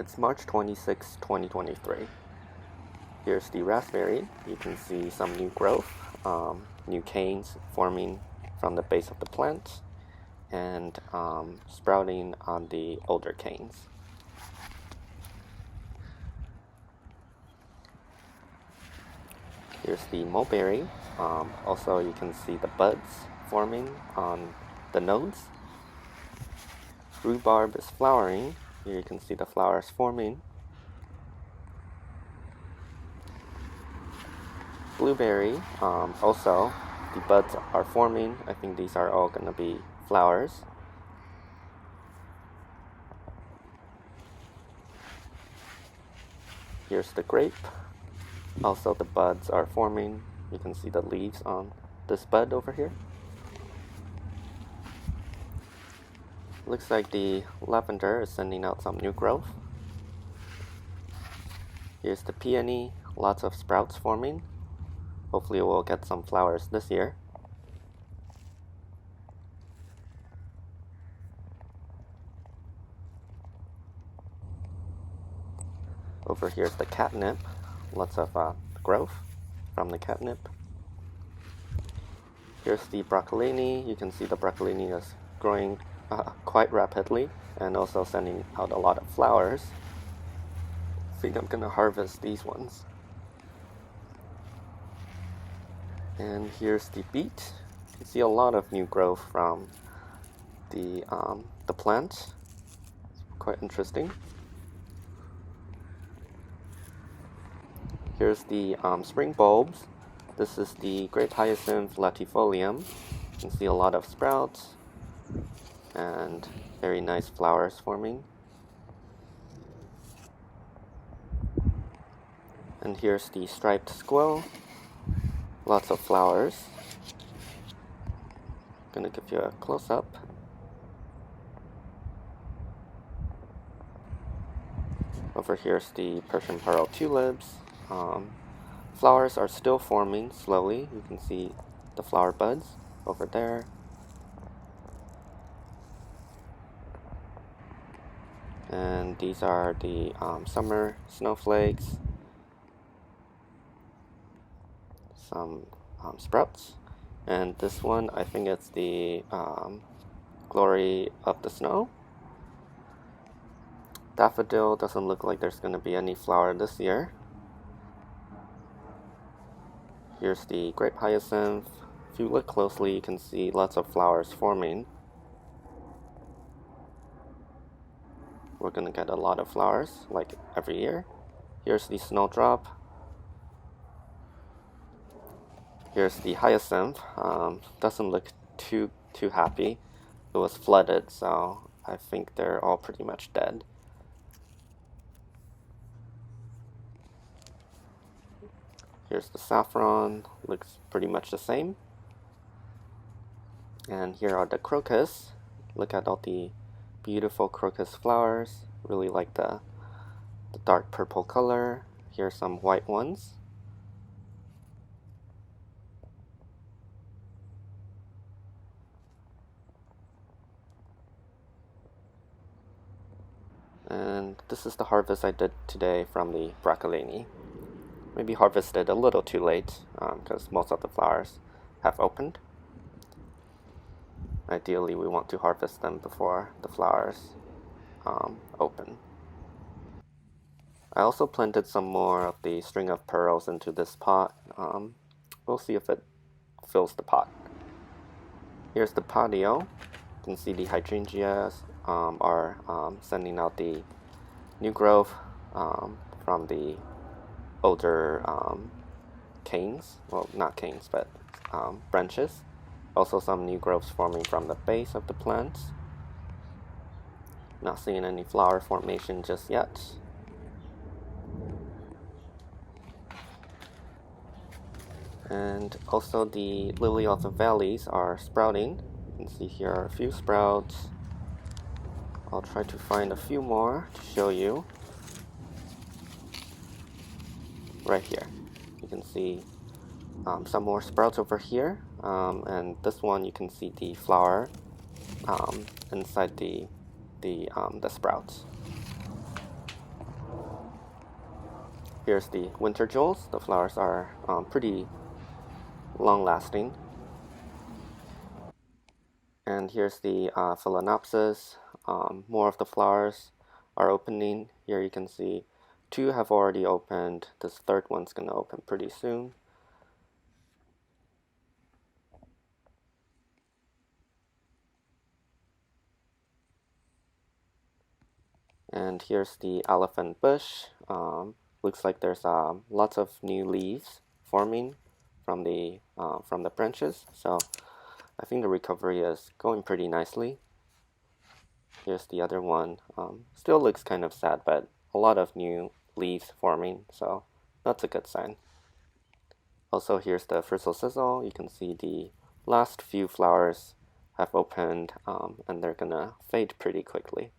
It's March 26, 2023. Here's the raspberry. You can see some new growth, new canes forming from the base of the plant, and sprouting on the older canes. Here's the mulberry. Also, you can see the buds forming on the nodes. Rhubarb is flowering. Here you can see the flowers forming. Blueberry, also the buds are forming. I think these are all going to be flowers. Here's the grape. Also the buds are forming. You can see the leaves on this bud over here. Looks like the lavender is sending out some new growth. Here's the peony, lots of sprouts forming. Hopefully we'll get some flowers this year. Over here's the catnip, lots of growth from the catnip. Here's the broccolini. You can see the broccolini is growing quite rapidly and also sending out a lot of flowers. I think I'm gonna harvest these ones. And here's the beet. You can see a lot of new growth from the plant. It's quite interesting. Here's the spring bulbs. This is the grape hyacinth latifolium. You can see a lot of sprouts and very nice flowers forming. And here's the striped squill. Lots of flowers. Gonna give you a close-up. Over here's the Persian pearl tulips. Flowers are still forming slowly. You can see the flower buds over there. And these are the summer snowflakes. Some sprouts. And this one, I think it's the glory of the snow. Daffodil doesn't look like there's going to be any flower this year. Here's the grape hyacinth. If you look closely, you can see lots of flowers forming. We're gonna get a lot of flowers, like every year. Here's the snowdrop. Here's the hyacinth. Doesn't look too happy. It was flooded, so I think they're all pretty much dead. Here's the saffron, looks pretty much the same. And here are the crocus. Look at all the beautiful crocus flowers. Really like the dark purple color. Here's some white ones. And this is the harvest I did today from the broccolini. Maybe harvested a little too late because most of the flowers have opened. Ideally, we want to harvest them before the flowers open. I also planted some more of the string of pearls into this pot. We'll see if it fills the pot. Here's the patio. You can see the hydrangeas are sending out the new growth from the older canes. Well, not canes, but branches. Also some new growths forming from the base of the plants. Not seeing any flower formation just yet. And also the lily of the valleys are sprouting. You can see here are a few sprouts. I'll try to find a few more to show you. Right here. You can see some more sprouts over here. And this one you can see the flower inside the sprouts. Here's the winter jewels. The flowers are pretty long lasting. And here's the Phalaenopsis. More of the flowers are opening. Here you can see 2 have already opened. This third one's going to open pretty soon. And here's the elephant bush. Looks like there's lots of new leaves forming from the branches. So I think the recovery is going pretty nicely. Here's the other one. Still looks kind of sad, but a lot of new leaves forming, so that's a good sign. Also, here's the frizzle sizzle. You can see the last few flowers have opened, and they're gonna fade pretty quickly.